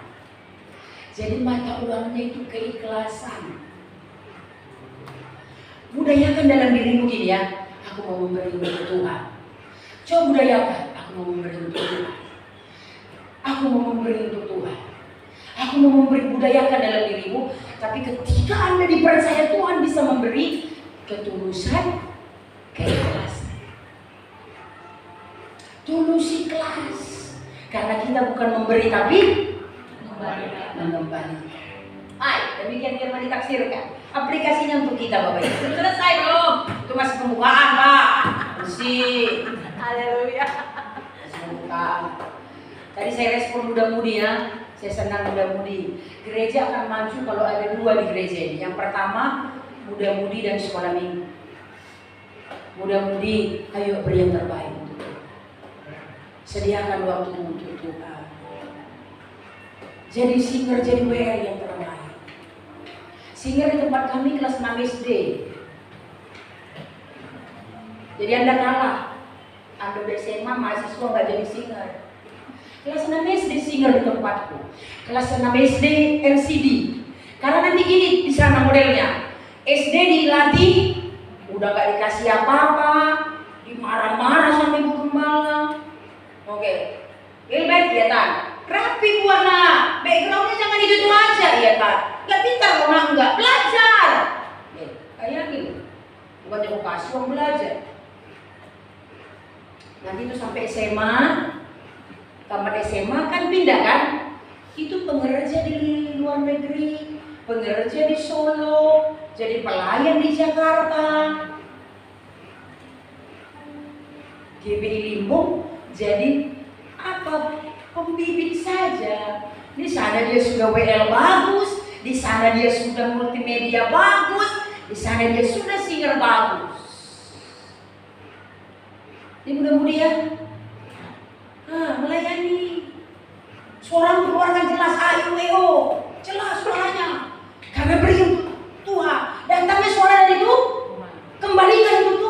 Jadi mata uangnya itu keikhlasan. Budayakan dalam dirimu gini ya, aku mau memberi untuk Tuhan. Coba budayakan, aku mau memberi untuk Tuhan. Aku mau memberi untuk Tuhan. Aku mau memberi, budayakan dalam dirimu. Tapi ketika Anda dipercaya Tuhan bisa memberi, ketulusan, keikhlasan. Tulus ikhlas. Karena kita bukan memberi tapi mengembalikan. Demikian firman ditafsirkan. Aplikasinya untuk kita Bapak Ibu. Selesai belum? Itu masih pembukaan Pak. Masih.
Haleluya.
Masih pembukaan. Tadi saya respon muda-mudi ya. Saya senang muda-mudi. Gereja akan maju kalau ada dua di gereja ini. Yang pertama, muda-mudi dan sekolah minggu. Muda-mudi, ayo beri yang terbaik untuk Tuhan. Sediakan waktu untuk Tuhan. Jadi singer, jadi WL yang terbaik. Singer di tempat kami kelas 6 SD. Jadi Anda kalah. Anda udah SMA, mahasiswa nggak jadi singer. Kelas 6 SD singer di tempatku. Kelas 6 SD LCD. Karena nanti gini di sana modelnya. SD dilatih, udah gak dikasih apa-apa, dimarah-marah sampai ibu gembala. Oke, baik kelihatan. Rapi warna, backgroundnya jangan itu aja, ya kan? Gak pintar warna enggak, belajar. Kayak gitu. Bukan mau kasih uang belajar. Nanti itu sampai SMA, tamat SMA kan pindah kan? Itu pengerja di luar negeri, pengerja di Solo, jadi pelayan di Jakarta. GBI Limbung jadi apa? Pembimbing saja. Di sana dia sudah WL bagus, di sana dia sudah multimedia bagus, di sana dia sudah singer bagus. Ini mudah-mudahan melayani. Suara keluarkan jelas AIWO, jelas suaranya. Karena beri untuk Tuhan. Datangnya suara dari itu, kembalikan untuk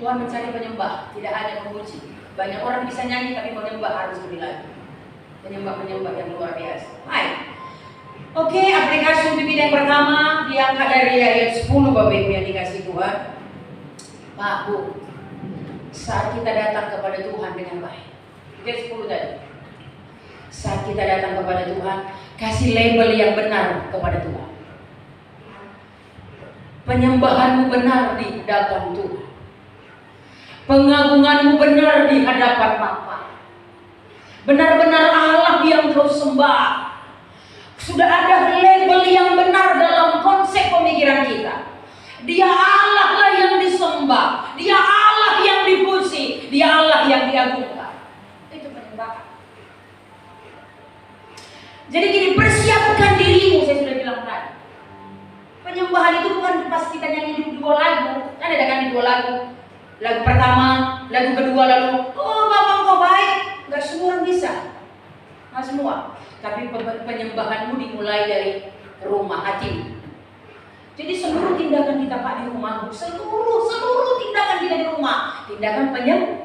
Tuhan mencari penyembah, tidak hanya memuji. Banyak orang bisa nyanyi tapi menyembah harus lebih lagi. Penyembah-penyembah yang luar biasa. Baik. Oke, aplikasi untuk kita yang pertama diangkat dari ayat 10 Bapak Ibu yang dikasih Tuhan. Pak, Bu, saat kita datang kepada Tuhan dengan baik. Ayat 10 tadi. Saat kita datang kepada Tuhan, kasih label yang benar kepada Tuhan. Penyembahanmu benar di hadapan Tuhan. Pengagunganmu benar di hadapan Bapa. Benar-benar Allah yang kau sembah. Sudah ada label yang benar dalam konsep pemikiran kita. Dia Allah lah yang disembah. Dia Allah yang dipuji. Dia Allah yang diagungkan. Itu penyembahan. Jadi gini, persiapkan dirimu, saya sudah bilang tadi. Penyembahan itu bukan pas kita nyanyi dua lagu. Kan ada kan dua lagu. Lagu pertama, lagu kedua, lalu oh Bapak kau baik. Gak semua orang bisa. Gak semua. Tapi penyembahanmu dimulai dari rumah hati. Jadi seluruh tindakan kita Pak di rumahmu, seluruh tindakan kita di rumah, tindakan penyembahan.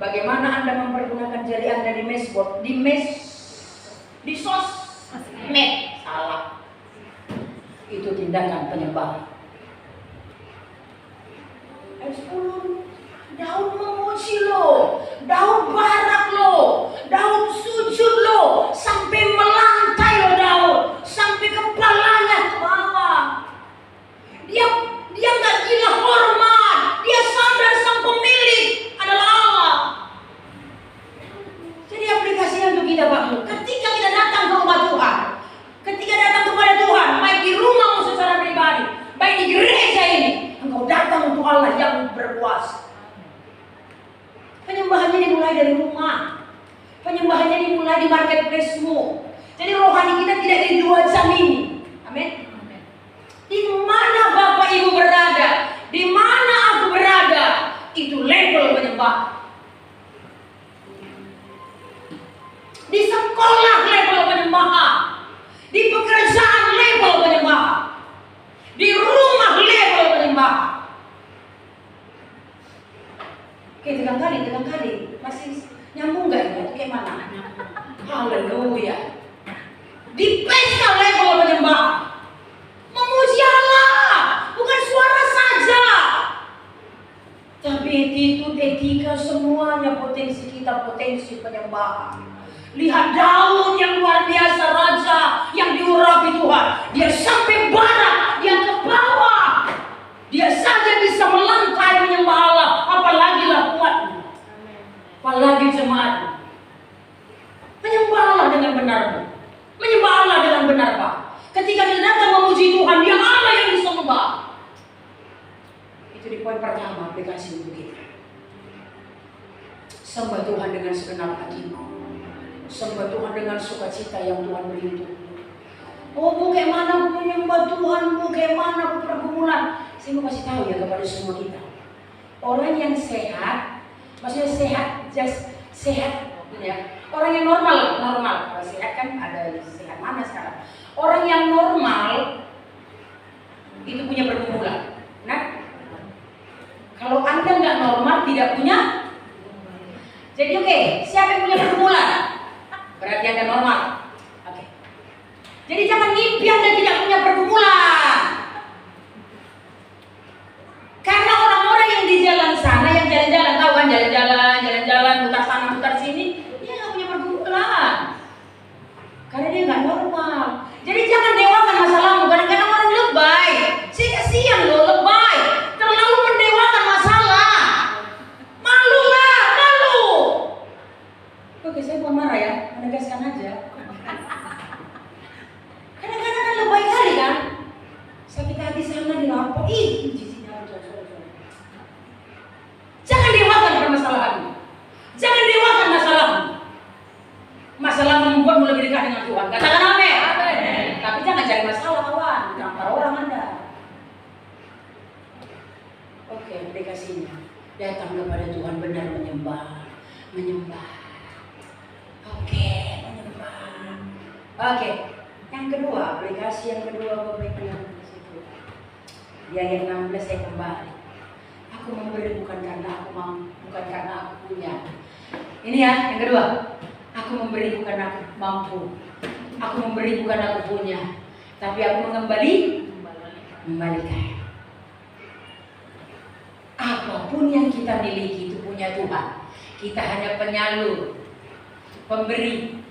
Bagaimana Anda mempergunakan jari Anda di mesbot, di sosmed, salah. Itu tindakan penyembahan. Ayat 10, Daud memuji lo, Daud barak lo, Daud sujud lo, sampai melantai lo Daud, sampai kepalanya ke bawah. Dia nggak gila hormat, dia sadar sang pemilik adalah Allah. Jadi aplikasinya untuk kita Pak, ketika kita datang ke rumah Tuhan, ketika datang kepada Tuhan, baik di rumahmu secara pribadi, baik di gereja ini, engkau datang untuk Allah yang berkuasa. Penyembahannya dimulai dari rumah. Penyembahannya dimulai di marketplace-mu. Jadi rohani kita tidak di dua jam ini. Amin. Di mana Bapak Ibu berada, di mana aku berada, itu level penyembahan. Di sekolah level penyembahan, di pekerjaan level penyembahan, di rumah level penyembahan. Oke, tegang kali, masih nyambung nggak ya? Itu kayak mana? Haleluya. Di pesta level penyembahan, memuji Allah, bukan suara saja, tapi attitude, etika, semuanya potensi kita, potensi penyembahan. Lihat Daud yang luar biasa, raja yang diurapi Tuhan. Dia sampai barat, dia ke bawah. Dia saja bisa melantai menyembah Allah, apalagi lah umatmu, apalagi jemaat. Menyembahlah dengan benar, menyembah Allah dengan benar Pak. Ketika kita datang memuji Tuhan, Dia Allah yang disembah. Itu di poin pertama aplikasi untuk kita. Sembah Tuhan dengan segenap hatimu. Sembah Tuhan dengan sukacita yang Tuhan beri untukmu. Oh, bagaimana aku menyembah Tuhan, bagaimana aku pergumulan. Saya mau kasih tahu ya kepada semua kita. Orang yang sehat, maksudnya sehat ya. Orang yang normal. Kalau sehat kan ada sehat mana sekarang. Orang yang normal itu punya pergumulan. Nah, kalau Anda nggak normal, tidak punya. Jadi oke, siapa yang punya pergumulan? Berarti Anda normal. Oke. Jadi jangan mimpi Anda tidak punya pergumulan. Karena orang-orang yang di jalan sana, yang jalan-jalan, tahu kan jalan-jalan, mutar sana, mutar sini, dia nggak punya pergumulan. Karena dia nggak normal. Jadi jangan dewakan masalahmu. Kadang-kadang orang lebay. Saya kasihan loh, lebay. Terlalu mendewakan masalah. Malu. Oke, saya bukan marah ya, menegaskan aja. Kadang-kadang kan lebay kali kan. Sakit hati sana dilapor, jangan dewakan permasalahanmu. Jangan dewakan masalahmu. Masalah membuatmu lebih dekat dengan Tuhan. Katakan amin. Tapi jangan cari masalah kawan, gampar orang Anda. Oke, aplikasinya datang kepada Tuhan benar menyembah. Oke, menyembah. Oke, yang kedua, aplikasi yang kedua Bapak Ibu yang di situ. Di ayat 16 saya kembali. Aku memberi bukan karena aku mampu, bukan karena aku punya. Ini ya, yang kedua. Aku memberi bukan aku mampu. Aku memberi bukan aku punya. Tapi aku mengembalikan. Apapun yang kita miliki itu punya Tuhan. Kita hanya penyalur, pemberi.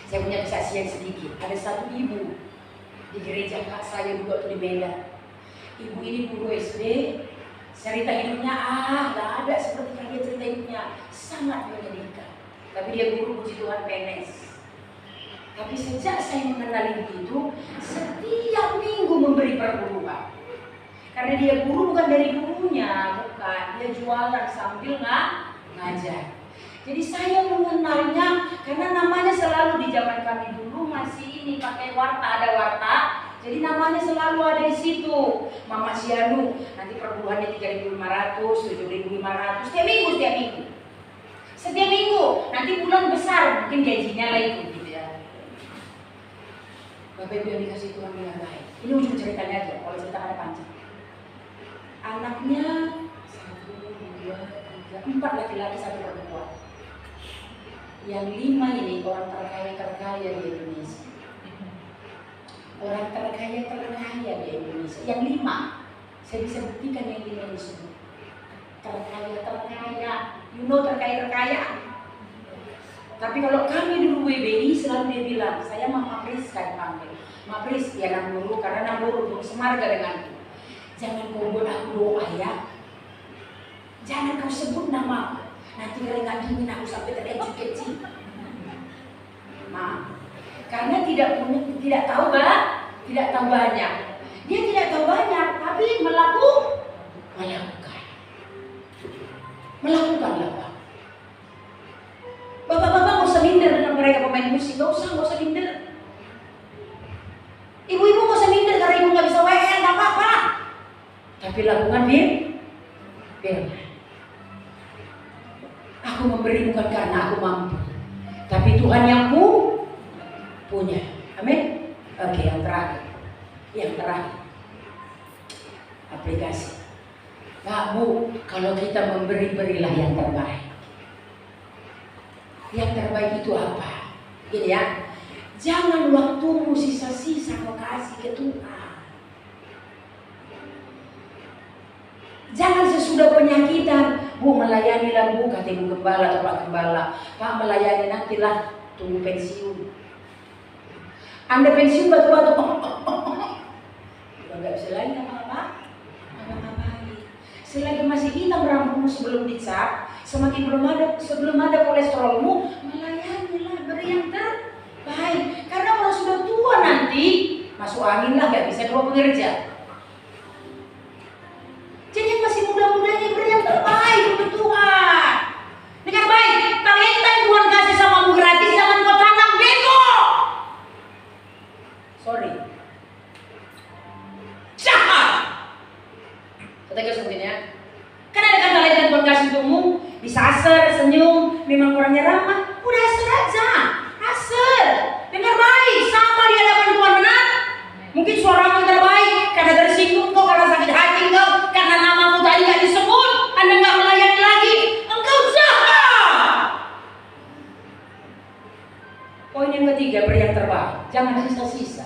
Saya punya kesaksian sedikit. Ada satu ibu di gereja kak saya juga di Medan. Ibu ini guru SD. Cerita hidupnya gak ada seperti yang dia cerita hidupnya. Sangat menyedihkan. Tapi dia guru, puji Tuhan, PNS. Tapi sejak saya mengenal ibu itu, setiap minggu memberi perpuluhan. Karena dia guru bukan dari gurunya, bukan. Dia jualan sambil ngajar. Jadi saya mengenalnya karena namanya selalu di zaman kami dulu masih ini pakai warta, ada warta. Jadi namanya selalu ada di situ. Mama Sianu, nanti perpuluhannya 3.500, 7.500 setiap minggu. Setiap minggu, nanti bulan besar mungkin gajinya lah itu gitu ya. Bapak Ibu yang dikasih Tuhan dengan baik. Ini ujung ceritanya aja, kalau cerita ada panjang. Anaknya 1, 2, 3, 4 laki-laki, 1 perempuan. Yang 5 ini orang terkaya di Indonesia. Orang terkaya di Indonesia. Yang 5, saya bisa buktikan yang 5 ini semua. Terkaya. You know terkaya. Tapi kalau kami dulu WBI selalu dia bilang, saya Mama Priska dipanggil. Mama Pris, ya Namburu, karena Namburu belum semarga denganku. Jangan kau buat aku doa ya. Jangan kau sebut nama. Nanti keringat dingin aku sampai terkejut-kejut. Maaf. Karena tidak tahu banyak. Dia tidak tahu banyak, tapi melakukanlah Pak. Bapak-bapak nggak usah minder dengan mereka pemain musik, nggak usah minder. Ibu-ibu nggak usah minder karena ibu nggak bisa WR, nggak apa-apa. Tapi lakukan firman. Aku memberi bukan karena aku mampu, tapi Tuhan yang punya. Amin. Oke, yang terakhir. Aplikasi. Pak Bu, kalau kita memberi, berilah yang terbaik. Yang terbaik itu apa? Gini ya, jangan waktumu sisa-sisa kau kasih ke Tuhan. Jangan sesudah penyakitan, Bu melayanilah Bu, kata Ibu Gembala atau Pak Gembala. Pak melayani nantilah tunggu pensiun. Anda pensiun batu-batu, nggak bisa lagi apa-apa. Selagi masih hitam rambutmu sebelum dicap, sebelum ada kolesterolmu, melayanilah, beri yang terbaik. Karena kalau sudah tua nanti masuk angin lah, nggak bisa dua pengerja. Jadi masih muda-mudanya beri yang terbaik untuk Tuhan. Dengan baik, talenta yang Tuhan kasih samamu gratis, jangan kau tanam bego. Sorry. Jahat. Kata seperti ya. Kan ada kata lain yang Tuhan kasih untukmu, bisa aser, senyum, memang orangnya ramah, udah aser aja, aser, dengar baik, sama di hadapan Tuhan, benar? Mungkin suaramu terbaik, karena tersinggung kok, karena sakit hati kau, karena namamu tadi gak disebut, Anda gak melayani lagi, engkau jahat. Poin yang ketiga, beri yang terbaik, jangan sisa-sisa.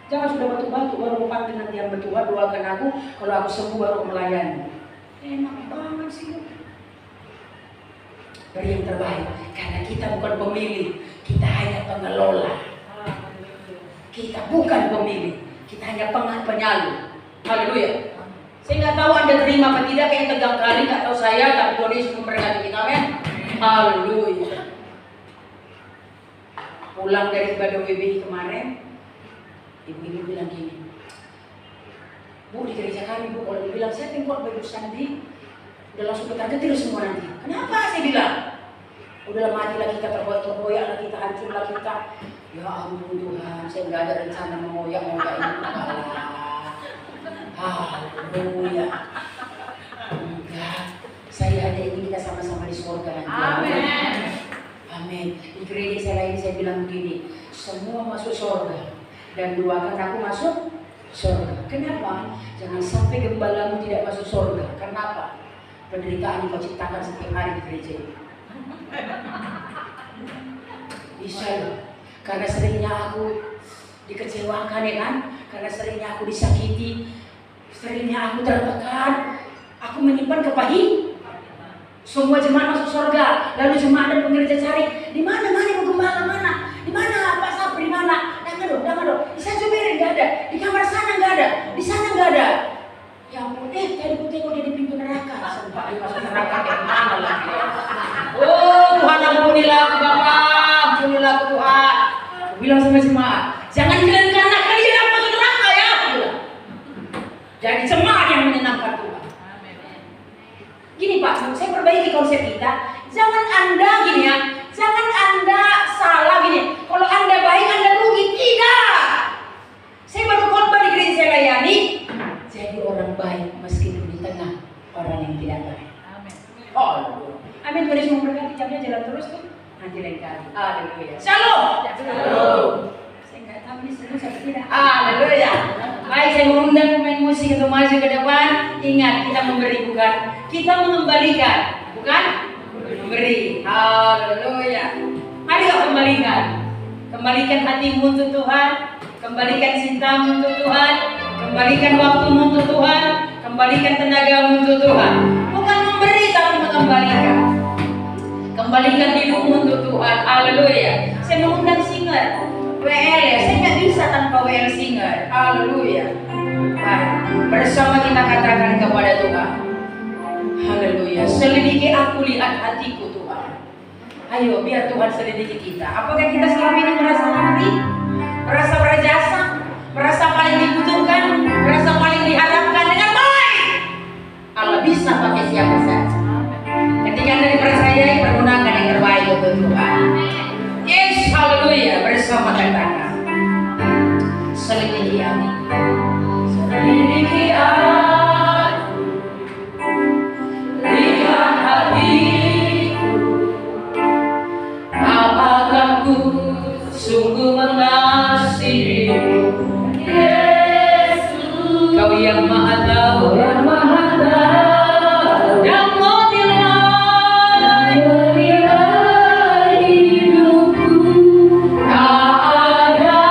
Jangan sudah batu-batu baru panggil nanti yang bertuhan, doakan aku, kalau aku sembuh baru melayani. Enak banget sih. Beri yang terbaik, karena kita bukan pemilik, kita hanya pengelola. Kita bukan pemilik, kita hanya penyalur. Haleluya. Saya nggak tahu Anda terima apa tidak, kayak tegang kali, nggak tahu saya, tapi Tuhan Yesus memberkati kita, amin. Haleluya. Pulang dari ibadah WBI kemarin, ibu-ibu bilang gini, Bu, di gereja kami Bu, kalau dibilang saya tengok baju sandi, udah langsung ketar-ketir semua nanti. Kenapa? Saya bilang, udahlah matilah kita, terboyak-terboyak lah kita, hancur lah kita. Ya ampun Tuhan, saya nggak ada rencana mengoyak ini. Haleluya. Enggak, saya hanya ingin kita sama-sama di surga nanti. Amin. Amin. Di gereja saya lain saya bilang begini, semua masuk surga dan doakan aku masuk surga. Kenapa? Jangan sampai gembalamu tidak masuk surga. Kenapa? Penderitaan yang kau ciptakan setiap hari di gereja ini. Bisa loh. Karena seringnya aku dikecewakan ya kan? Karena seringnya aku disakiti, seringnya aku tertekan, aku menyimpan kepahitan. Semua jemaat masuk surga, lalu jemaat dan pengerja cari di mana mau gembala mana, di mana Pak Sabri di mana? Jangan dong, di sana Juberin nggak ada, di kamar sana nggak ada, di sana nggak ada. Ya ampun, tadi aku tengok dia di pintu neraka, sempat dia masuk neraka kayak mana lagi? Oh Tuhan ampunilah aku Bapak, ampunilah aku Tuhan. Aku bilang sama jemaat, jangan bilang anak kalian masuk neraka ya. Jadi jemaat yang menyenangkan Tuhan. Gini Pak, saya perbaiki konsep kita. Jangan Anda gini ya, jangan Anda salah gini. Kalau Anda baik, Anda rugi. Tidak. Saya baru khotbah di gereja saya layani. Jadi orang baik meskipun di tengah orang yang tidak baik. Amin. Oh, amin. Tuhan Yesus memberkati, jamnya jalan terus tuh. Nanti lain kali. Haleluya. Shalom. Shalom. Saya nggak tahu ini seru atau tidak. Haleluya. Baik, saya mengundang pemain musik untuk maju ke depan. Ingat, kita memberi bukan, kita mengembalikan, bukan memberi. Haleluya. Mari kita kembalikan. Kembalikan hatimu untuk Tuhan, kembalikan cintamu untuk Tuhan, kembalikan waktumu untuk Tuhan, kembalikan tenagamu untuk Tuhan. Bukan memberi tapi mengembalikan. Kembalikan hidupmu untuk Tuhan. Haleluya. Saya mengundang singer WL ya, saya nggak bisa tanpa WL singer. Haleluya. Baik, bersama kita katakan kepada Tuhan. Haleluya. Selidiki aku, lihat hatiku Tuhan. Ayo biar Tuhan selidiki kita. Apakah kita selama ini merasa memberi, merasa berjasa, merasa paling dibutuhkan, merasa paling diharapkan dengan baik? Allah bisa pakai siapa saja. Ketika Anda dipercayai, pergunakan yang terbaik untuk Tuhan. Yes, haleluya. Bersama katakan, selidiki aku, selidiki aku, lihat hatiku, apakah ku sungguh mengasihimu, Yesus, Kau yang Maha Tahu, yang Maha Tahu, yang menilai hidupku. Tak ada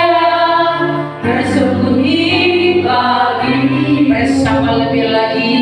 yang tersembunyi bagi, bersama lebih lagi.